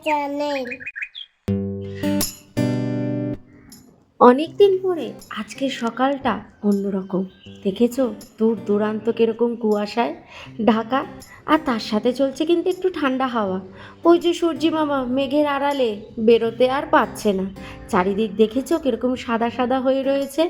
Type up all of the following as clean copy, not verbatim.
Channel. অনেক দিন পরে আজকে সকালটা অন্যরকম। দেখেছো দূর দূরান্ত কিরকম কুয়াশায় ঢাকা, আর তার সাথে চলছে কিন্তু একটু ঠান্ডা হাওয়া। ওই যে সূর্যি মামা মেঘের আড়ালে বেরোতে আর পাচ্ছে না। চারিদিক দেখেছো কিরকম সাদা সাদা হয়ে রয়েছে।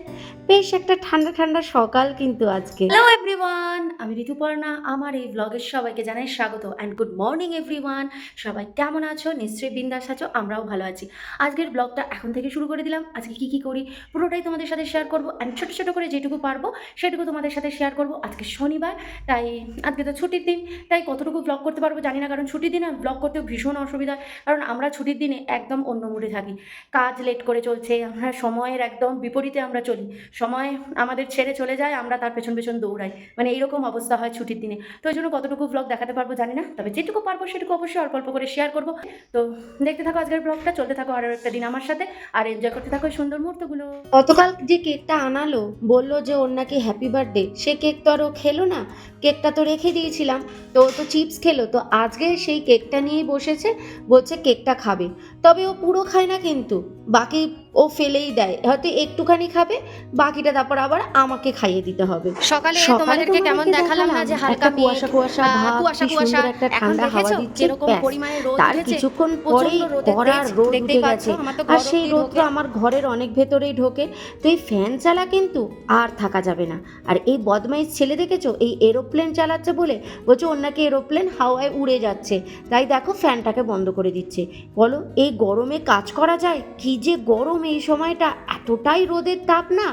বেশ একটা ঠান্ডা ঠান্ডা সকাল কিন্তু আজকে। হ্যালো এভরিওয়ান, আমি ঋতুপর্ণা। আমার এই ব্লগের সবাইকে জানাই স্বাগত অ্যান্ড গুড মর্নিং এভরিওয়ান। সবাই কেমন আছো? নিশ্চয়ই বিন্দাস আছো, আমরাও ভালো আছি। আজকের ব্লগটা এখন থেকে শুরু করে দিলাম। আজকে কি করি পুরোটাই তোমাদের সাথে শেয়ার করবো, অ্যান্ড ছোটো ছোটো করে যেটুকু পারবো সেটুকু তোমাদের সাথে শেয়ার করবো। আজকে শনিবার, তাই আজকে তো ছুটির দিন, তাই কতটুকু ব্লগ করতে পারবো জানি না, কারণ ছুটির দিনে ব্লগ করতেও ভীষণ অসুবিধা। কারণ আমরা ছুটির দিনে একদম অন্য মুডে থাকি, কাজ লেট করে চলছে, আমরা সময়ের একদম বিপরীতে আমরা চলি। সময় আমাদের ছেড়ে চলে যায়, আমরা তার পেছন পেছন দৌড়াই, মানে এইরকম অবস্থা হয় ছুটির দিনে। তো ওই জন্য কতটুকু ব্লগ দেখাতে পারবো জানি না, তবে যেটুকু পারবো সেটুকু অবশ্যই অল্প অল্প করে শেয়ার করবো। তো দেখতে থাকো আজকের ব্লগটা, চলতে থাকো আরও একটা দিন আমার সাথে, আর এনজয় করতে থাকো এই সুন্দর মুহূর্তগুলো। গতকাল যে কেকটা আনালো, বললো যে ওর নাকি হ্যাপি বার্থডে, সে কেক তো আর ও খেলো না, কেকটা তো রেখে দিয়েছিলাম, তো ও তো চিপস খেলো। তো আজকে সেই কেকটা নিয়েই বসেছে, বলছে কেকটা খাবে। তবে ও পুরো খায় না কিন্তু, বাকি ও ফেলেই দেয়, হয়তো একটুখানি খাবে, বাকিটা তারপর আবার আমাকে খাইয়ে দিতে হবে। সকালে তোমাদেরকে কেমন দেখালাম না যে হালকা কুয়াশা কুয়াশা ভাব, কুয়াশা কি কুয়াশা। সুন্দর একটা এখন ঠান্ডা হাওয়া দেখেছো দিচ্ছে, যেরকম ব্যাস পরিমাণে রোদ তার উঠেছে, কিছুক্ষণ পরেই প্রচন্ড রোদের কড়ার তেজ, রোদ দেখতেই উঠে পাচ্ছ গেছে। আমার তো আর গরম সেই দিয়ে রোদটা ঢোকে। আমার ঘরের অনেক ভেতরেই ঢোকে, তো এই ফ্যান চালা কিন্তু আর থাকা যাবে না। আর এই বদমাইশ ছেলে দেখেছো, এই এরোপ্লেন চালাচ্ছে বলে বলছে ওর নাকি এরোপ্লেন হাওয়ায় উড়ে যাচ্ছে, তাই দেখো ফ্যানটাকে বন্ধ করে দিচ্ছে। বলো এই গরমে কাজ করা যায়? কি যে গরম এই সময়টা, এতটাই রোদের তাপ না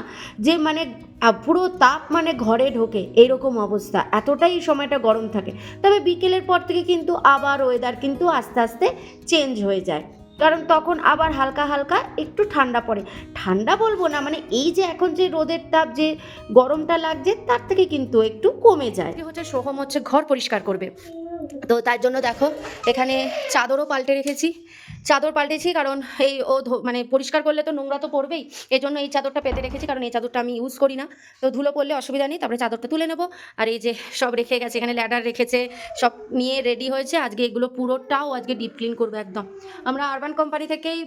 যে মানে পুরো তাপ মানে ঘরে ঢোকে, এইরকম অবস্থা, এতটাই এই সময়টা গরম থাকে। তবে বিকেলের পর থেকে কিন্তু আবার ওয়েদার কিন্তু আস্তে আস্তে চেঞ্জ হয়ে যায়, কারণ তখন আবার হালকা হালকা একটু ঠান্ডা পড়ে। ঠান্ডা বলবো না, মানে এই যে এখন যে রোদের তাপ, যে গরমটা লাগছে, তার থেকে কিন্তু একটু কমে যায়। হচ্ছে সোহম হচ্ছে ঘর পরিষ্কার করবে, তো তার জন্য দেখো এখানে চাদরও পাল্টে রেখেছি। চাদর পাল্টেছি কারণ এই ও মানে পরিষ্কার করলে তো নোংরা তো পড়বেই, এই জন্য এই চাদরটা পেতে রেখেছি, কারণ এই চাদরটা আমি ইউজ করি না, তো ধুলো পড়লে অসুবিধা নেই। তারপরে চাদরটা তুলে নেবো। আর এই যে সব রেখে গেছে, এখানে ল্যাডার রেখেছে, সব নিয়ে রেডি হয়েছে। আজকে এগুলো পুরোটাও আজকে ডিপ ক্লিন করবো একদম। আমরা আরবান কোম্পানি থেকেই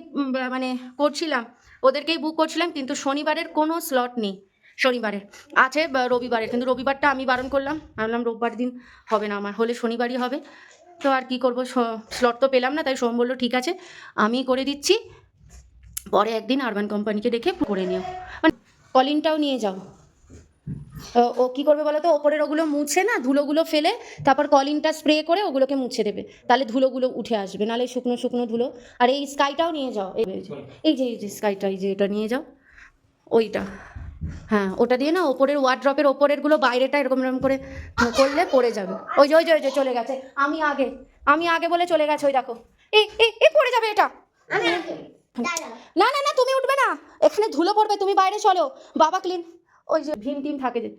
মানে করছিলাম, ওদেরকেই বুক করছিলাম, কিন্তু শনিবারের কোনো স্লট নেই। শনিবারের আছে রবিবারের, কিন্তু রবিবারটা আমি বারণ করলাম, ভাবলাম রোববার দিন হবে না আমার, হলে শনিবারই হবে। তো আর কি করবো, স্লট তো পেলাম না, তাই সোম বললো ঠিক আছে আমি করে দিচ্ছি, পরে একদিন আরবান কোম্পানিকে ডেকে করে নিও, মানে কলিনটাও নিয়ে যাও। ও কী করবে বলো তো, ওপরের ওগুলো মুছে না, ধুলোগুলো ফেলে তারপর কলিনটা স্প্রে করে ওগুলোকে মুছে দেবে, তাহলে ধুলোগুলো উঠে আসবে, নাহলে শুকনো শুকনো ধুলো। আর এই স্কাইটাও নিয়ে যাও, এই যে স্কাইটা, এই যে এটা নিয়ে যাও, ওইটা, হ্যাঁ ওটা দিয়ে না ওপরের ওয়ার্ড্রপের ওপরেরগুলো বাইরেটা এরকম এরকম করে করলে পড়ে যাবে। ওই যে চলে গেছে, আমি আগে বলে চলে গেছে, ওই দেখো এই পড়ে যাবে এটা। না না না তুমি উঠবে না, এখানে ধুলো পড়বে, তুমি বাইরে চলো, বাবা ক্লিন, ওই যে ভীম টিম থাকে যে,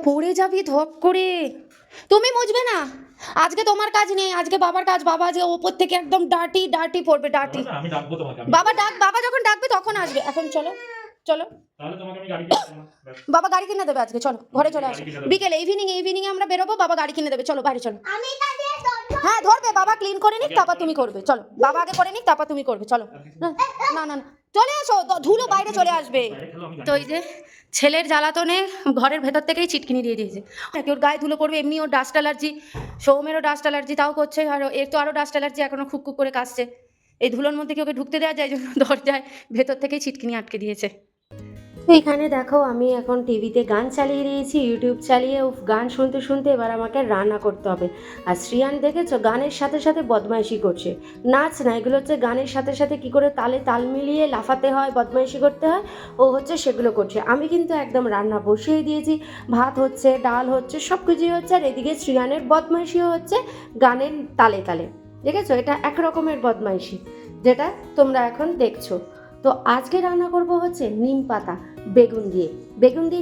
পড়ে যাবি ধপ করে। তুমি মুছবে না, আজকে তোমার কাজ নেই, আজকে বাবার কাজ। বাবা যে ওপর থেকে একদম ডার্টি পড়বে, ডার্টি। বাবা যখন ডাকবে তখন আসবে, এখন চলো চলো। বাবা গাড়ি কিনে দেবে আজকে, চলো ঘরে চলে আসো। বিকেলে ইভিনিং আমরা বেরোবো, বাবা গাড়ি কিনে দেবে, চলো বাইরে চলো। হ্যাঁ ধরবে, বাবা ক্লিন করে নিক তারপর তুমি করবে, চলো বাবা আগে করে নিক তারপর তুমি করবে, চলো। না না না চলে আসো, ধুলো বাইরে চলে আসবে। তো ওই যে ছেলের জ্বালাতনে ঘরের ভেতর থেকেই ছিটকিনি দিয়ে দিয়েছে, নাকি ওর গায়ে ধুলো পড়বে, এমনি ওর ডাস্ট অ্যালার্জি, সৌমেরও ডাস্ট অ্যালার্জি, তাও করছে, আর এর তো আরও ডাস্ট অ্যালার্জি, এখনও খুব করে কাশছে। এই ধুলোর মধ্যে কি ওকে ঢুকতে দেওয়া যায়? জন্য দরজায় ভেতর থেকেই ছিটকিনি আটকে দিয়েছে। এখানে দেখো আমি এখন টিভিতে গান চালিয়ে দিয়েছি, ইউটিউব চালিয়ে গান শুনতে শুনতে এবার আমাকে রান্না করতে হবে। আর শ্রিয়ান দেখেছো গানের সাথে সাথে বদমাইশি করছে, নাচ না, এগুলো হচ্ছে গানের সাথে সাথে কি করে তালে তাল মিলিয়ে লাফাতে হয়, বদমাইশি করতে হয়, ও হচ্ছে সেগুলো করছে। আমি কিন্তু একদম রান্না বসিয়ে দিয়েছি, ভাত হচ্ছে, ডাল হচ্ছে, সব কিছুই হচ্ছে, আর এদিকে শ্রিয়ানের বদমাইশিও হচ্ছে গানের তালে তালে। দেখেছো, এটা এক রকমের বদমাইশি যেটা তোমরা এখন দেখছো। তো আজকে রান্না করব হচ্ছে নিম পাতা বেগুন দিয়ে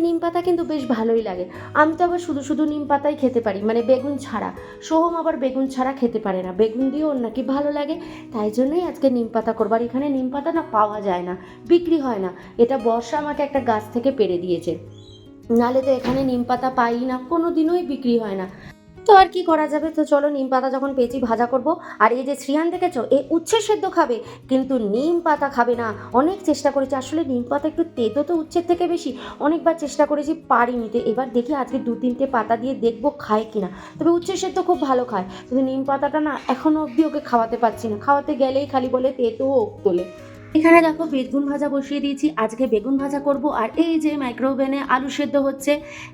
নিম পাতা, কিন্তু বেশ ভালোই লাগে। আমি তো আবার শুধু শুধু নিম পাতাই খেতে পারি, মানে বেগুন ছাড়া। সোহম আবার বেগুন ছাড়া খেতে পারে না, বেগুন দিয়ে ওর নাকি ভালো লাগে, তাই জন্যই আজকে নিম পাতা করবো। আর এখানে নিম পাতা না পাওয়া যায় না, বিক্রি হয় না, এটা বর্ষা আমাকে একটা গাছ থেকে পেড়ে দিয়েছে, নাহলে তো এখানে নিম পাতা পাই না, কোনো দিনই বিক্রি হয় না। তো আর কি করা যাবে, তো চলো নিম পাতা যখন পেঁচি ভাজা করব। আর এই যে শ্রিয়ান দেখেছো, এ উচ্ছে সেদ্ধ খাবে কিন্তু নিম পাতা খাবে না। অনেক চেষ্টা করেছি, আসলে নিম পাতা একটু তেতো তো উচ্ছের থেকে বেশি, অনেকবার চেষ্টা করেছি পারিনি। তো এবার দেখি আজকে 2-3টে পাতা দিয়ে দেখবো খায় কিনা। তবে উচ্ছে সেদ্ধ খুব ভালো খায়, কিন্তু নিম পাতাটা না এখনো অবধি ওকে খাওয়াতে পারছি না, খাওয়াতে গেলেই খালি বলে তেতো ওক তোলে। এখানে দেখো বেগুন ভাজা বসিয়ে দিয়েছি, আজকে বেগুন ভাজা করব। আর এই যে মাইক্রোওভেনে আলু সেদ্ধ হচ্ছে,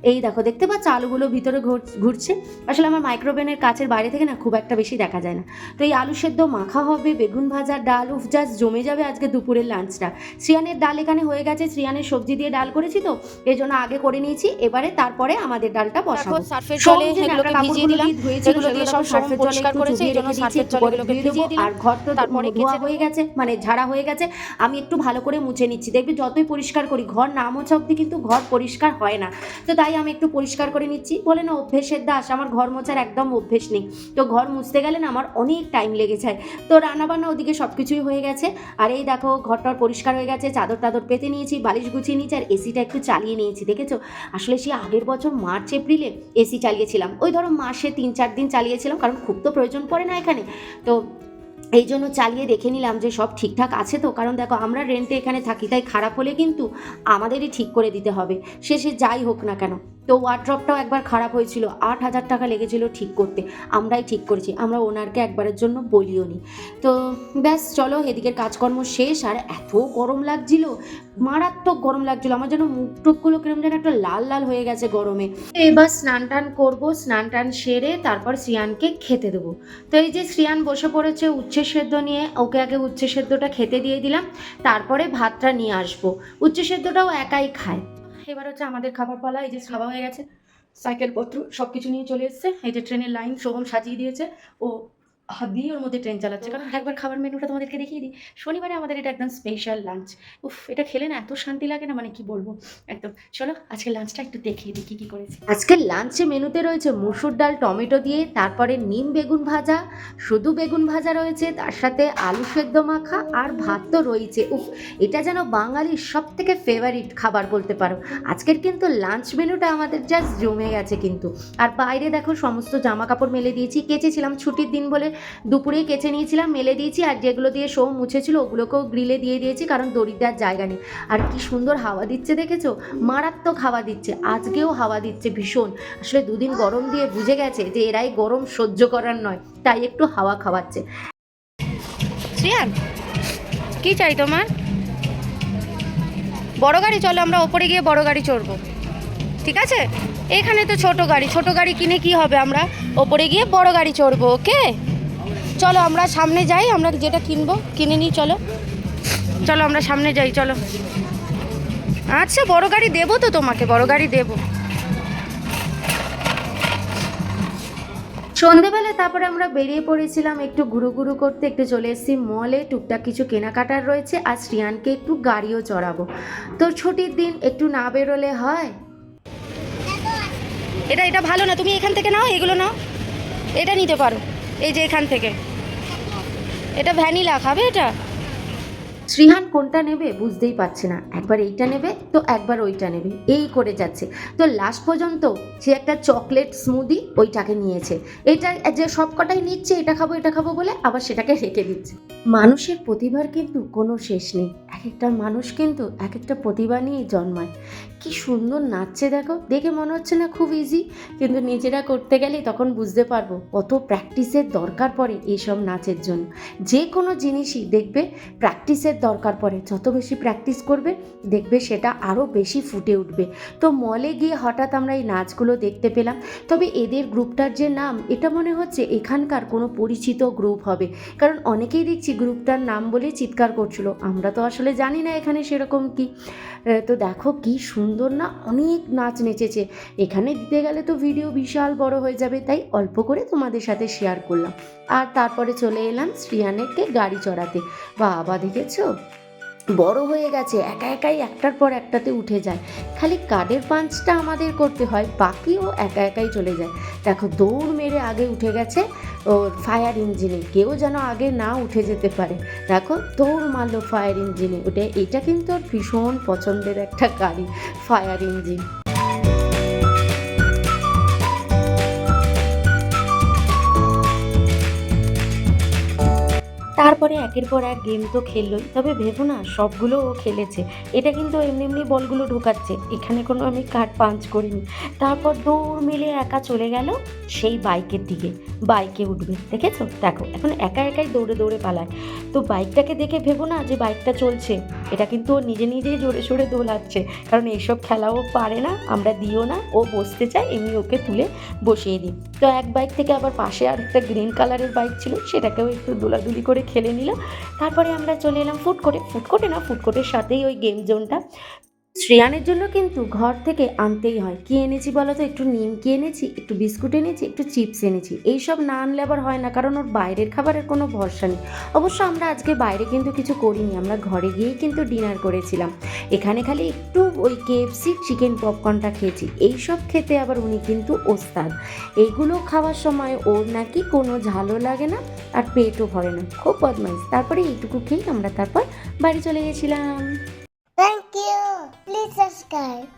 এই দেখো দেখতে পাচ্ছ আলুগুলো ভিতরে ঘুরছে। আসলে আমার মাইক্রোওভেনের কাছের বাইরে থেকে না খুব একটা বেশি দেখা যায় না। তো এই আলু সেদ্ধ মাখা হবে, বেগুন ভাজা, ডাল, উফ জাস্ট জমে যাবে আজকে দুপুরের লাঞ্চটা। শ্রিয়ানের ডাল এখানে হয়ে গেছে, শ্রিয়ানের সবজি দিয়ে ডাল করেছি তো এই জন্য আগে করে নিয়েছি, এবারে তারপরে আমাদের ডালটা বসাবো। সার্ফের জলে এগুলোকে ভিজিয়ে দিলাম, এগুলো দিয়ে সব সার্ফের জলে পরিষ্কার করেছে, এই জন্য সার্ফের জলে এগুলোকে ভিজিয়ে দিলাম। আর ঘর তো তারপরে ধোয়া হয়ে গেছে, মানে ঝাড়া হয়ে গেছে। আমি একটু ভালো করে মুছে নিচ্ছি, দেখবি যতই পরিষ্কার করি ঘর না মোছা অব্দি কিন্তু ঘর পরিষ্কার হয় না। তো তাই আমি একটু পরিষ্কার করে নিচ্ছি। বলে না অভ্যেসের দাস, আমার ঘর মোছার একদম অভ্যেস নেই। তো ঘর মুছতে গেলে না আমার অনেক টাইম লেগে যায়। তো রান্নাবান্না ওদিকে সব কিছুই হয়ে গেছে। আর এই দেখো ঘরটার পরিষ্কার হয়ে গেছে, চাদর টাদর পেতে নিয়েছি, বালিশ গুছিয়ে নিয়েছি, আর এসিটা একটু চালিয়ে নিয়েছি। দেখেছো, আসলে সেই আগের বছর মার্চ এপ্রিলে এসি চালিয়েছিলাম, ওই ধরো মাসে 3-4 দিন চালিয়েছিলাম, কারণ খুব তো প্রয়োজন পড়ে না এখানে। তো এই জন্য চালিয়ে দেখে নিলাম যে সব ঠিকঠাক আছে তো, কারণ দেখো আমরা রেন্টে এখানে থাকি, তাই খারাপ হলে কিন্তু আমাদেরই ঠিক করে দিতে হবে, সে যাই হোক না কেন। তো ওয়ার্ড্রপটাও একবার খারাপ হয়েছিল, 8,000 টাকা লেগেছিল ঠিক করতে, আমরাই ঠিক করেছি, আমরা ওনারকে একবারের জন্য বলিও নি। তো ব্যাস চলো, এদিকের কাজকর্ম শেষ। আর এত গরম লাগছিল, মারাত্মক গরম লাগছিল, আমার যেন মুখ টুকগুলো কিরম যেন একটা লাল লাল হয়ে গেছে গরমে। এবার স্নান টান করবো, স্নান টান সেরে তারপর শ্রিয়ানকে খেতে দেবো। তো এই যে শ্রিয়ান বসে পড়েছে উচ্ছে সেদ্ধ নিয়ে, ওকে আগে উচ্ছে সেদ্ধটা খেতে দিয়ে দিলাম, তারপরে ভাতটা নিয়ে আসবো। উচ্ছে সেদ্ধটাও একাই খায়। এবার হচ্ছে আমাদের খাবার পালা। এই যে খাওয়া হয়ে গেছে, সাইকেল পত্র সব কিছু নিয়ে চলে এসছে। এই যে ট্রেনের লাইন সোহম সাজিয়ে দিয়েছে, ও হাত দিয়ে ওর মধ্যে ট্রেন চালাচ্ছে। কারণ একবার খাবার মেনুটা তোমাদেরকে দেখিয়ে দিই, শনিবারে আমাদের এটা একদম স্পেশাল লাঞ্চ। উফ, এটা খেলে না এত শান্তি লাগে না, মানে কি বলবো একদম। চলো আজকে লাঞ্চটা একটু দেখিয়ে দিই কী করেছি। আজকের লাঞ্চে মেনুতে রয়েছে মুসুর ডাল টমেটো দিয়ে, তারপরে নিম বেগুন ভাজা, শুধু বেগুন ভাজা রয়েছে, তার সাথে আলু সেদ্ধ মাখা, আর ভাত তো রয়েছে। উফ, এটা যেন বাঙালির সব থেকে ফেভারিট খাবার বলতে পারো। আজকের কিন্তু লাঞ্চ মেনুটা আমাদের জাস্ট জমে গেছে কিন্তু। আর বাইরে দেখো সমস্ত জামা কাপড় মেলে দিয়েছি, কেচেছিলাম ছুটির দিন বলে দুপুরেই কেচে নিয়েছিলাম, মেলে দিয়েছি। আর যেগুলো দিয়ে শো মুছেছিল ওগুলোকেও গ্রিলে দিয়ে দিয়েছি, কারণ দড়ি দেওয়ার জায়গা নেই। আর কি সুন্দর হাওয়া দিচ্ছে দেখেছো, মারাত্মক হাওয়া দিচ্ছে, আজকেও হাওয়া দিচ্ছে ভীষণ। আসলে 2 দিন গরম দিয়ে বুঝে গেছে যে এরাই গরম সহ্য করার নয়, তাই একটু হাওয়া খাওয়াচ্ছে। শ্রিয়ান, কি চাই তোমার? বড় গাড়ি, চলো আমরা ওপরে গিয়ে বড় গাড়ি চড়বো, ঠিক আছে? এখানে তো ছোট গাড়ি কিনে কি হবে, আমরা ওপরে গিয়ে বড় গাড়ি চড়বো, ওকে? চলো আমরা সামনে যাই, আমরা যেটা কিনবো কিনে নিই, চলো চলো আমরা সামনে যাই, চলো। আচ্ছা বড় গাড়ি দেবো তো তোমাকে, বড় গাড়ি দেবো। সন্ধেবেলা তারপরে আমরা বেরিয়ে পড়েছিলাম একটু ঘুরু করতে, একটু চলে এসেছি মলে, টুকটাক কিছু কেনাকাটার রয়েছে, আর শ্রিয়ানকে একটু গাড়িও চড়াবো। তো ছুটির দিন একটু না বেরোলে হয়। এটা ভালো না, তুমি এখান থেকে নাও, এগুলো নাও, এটা নিতে পারো, এই যে এখান থেকে। এটা ভ্যানিলা, খাবে এটা? শ্রিহান কোনটা নেবে বুঝতেই পারছে না, একবার এইটা নেবে তো একবার ওইটা নেবে, এই করে যাচ্ছে। তো লাস্ট পর্যন্ত সে একটা চকলেট স্মুদি ওইটাকে নিয়েছে, এটা যে সব কটাই নিচ্ছে এটা খাবো বলে, আবার সেটাকে রেখে দিচ্ছে। মানুষের প্রতিভার কিন্তু কোনো শেষ নেই, এক একটা মানুষ কিন্তু এক একটা প্রতিভা নিয়েই জন্মায়। কি সুন্দর নাচছে দেখো, দেখে মনে হচ্ছে না খুব ইজি, কিন্তু নিজেরা করতে গেলে তখন বুঝতে পারবো কত প্র্যাকটিসের দরকার পড়ে এইসব নাচের জন্য। যে কোনো জিনিসই দেখবে প্র্যাকটিসের দরকার পড়ে, যত বেশি প্র্যাকটিস করবে দেখবে সেটা আরও বেশি ফুটে উঠবে। তো মলে গিয়ে হঠাৎ আমরা এই নাচগুলো দেখতে পেলাম। তবে এদের গ্রুপটার যে নাম, এটা মনে হচ্ছে এখানকার কোনো পরিচিত গ্রুপ হবে, কারণ অনেকেই দেখছি গ্রুপটার নাম বলে চিৎকার করছিল, আমরা তো আসলে জানি না এখানে সেরকম কি। তো দেখো কি সুন্দর না, অনেক নাচ নেচেছে। এখানে দিতে গেলে তো ভিডিও বিশাল বড় হয়ে যাবে, তাই অল্প করে তোমাদের সাথে শেয়ার করলাম। আর তারপরে চলে এলাম শ্রিয়ানেরকে গাড়ি চড়াতে। বাবা দেখেছো, বড় হয়ে গেছে, একাই একটার পর একটাতে উঠে যায়, খালি কার্ডের পাঞ্চটা আমাদের করতে হয়, বাকিও একাই চলে যায়। দেখো দৌড় মেরে আগে উঠে গেছে ওর ফায়ার ইঞ্জিনে, কেউ যেন আগে না উঠে যেতে পারে। দেখো দৌড় মারলো ফায়ার ইঞ্জিনে উঠে, এটা কিন্তু ওর ভীষণ পছন্দের একটা গাড়ি, ফায়ার ইঞ্জিন। তারপরে একের পর এক গেম তো খেললোই, তবে ভেবো না সবগুলো ও খেলেছে। এটা কিন্তু এমনি এমনি বলগুলো ঢোকাচ্ছে, এখানে কোনো আমি কার্ড পাঞ্চ করিনি। তারপর দৌড় মেলে একা চলে গেল সেই বাইকের দিকে, বাইকে উঠবে। দেখেছো, দেখো এখন একা একাই দৌড়ে দৌড়ে পালায়। তো বাইকটাকে দেখে ভেবো না যে বাইকটা চলছে, এটা কিন্তু ও নিজে নিজেই জোরে সোরে দোলাচ্ছে, কারণ এইসব খেলা ও পারে না, আমরা দিও না। ও বসতে চায়, এমনি ওকে তুলে বসিয়ে দিই। তো এক বাইক থেকে আবার পাশে আর একটা গ্রিন কালারের বাইক ছিল, সেটাকেও একটু দোলাদুলি করে খেলে নিল। তারপরে আমরা চলে এলাম ফুডকোর্টে না, ফুডকোর্টের সাথেই ওই গেম জোনটা। শ্রেয়ানের জন্য কিন্তু ঘর থেকে আনতেই হয়। কি এনেছি বলো তো? একটু নিমকি এনেছি, একটু বিস্কুট এনেছি, একটু চিপস এনেছি। এইসব না আনলে আবার হয় না, কারণ ওর বাইরের খাবারের কোনো ভরসা নেই। অবশ্য আমরা আজকে বাইরে কিন্তু কিছু করিনি, আমরা ঘরে গিয়েই কিন্তু ডিনার করেছিলাম। এখানে খালি একটু ওই কেএফসি চিকেন পপকর্নটা খেয়েছি। এইসব খেতে আবার উনি কিন্তু ওস্তাদ। এইগুলো খাওয়ার সময় ওর নাকি কোনো ঝালও লাগে না, আর পেটও ভরে না, খুব বদমাইশ। তারপরে এইটুকু খেয়েই আমরা তারপর বাড়ি চলে গেছিলাম। Thank you. Please subscribe.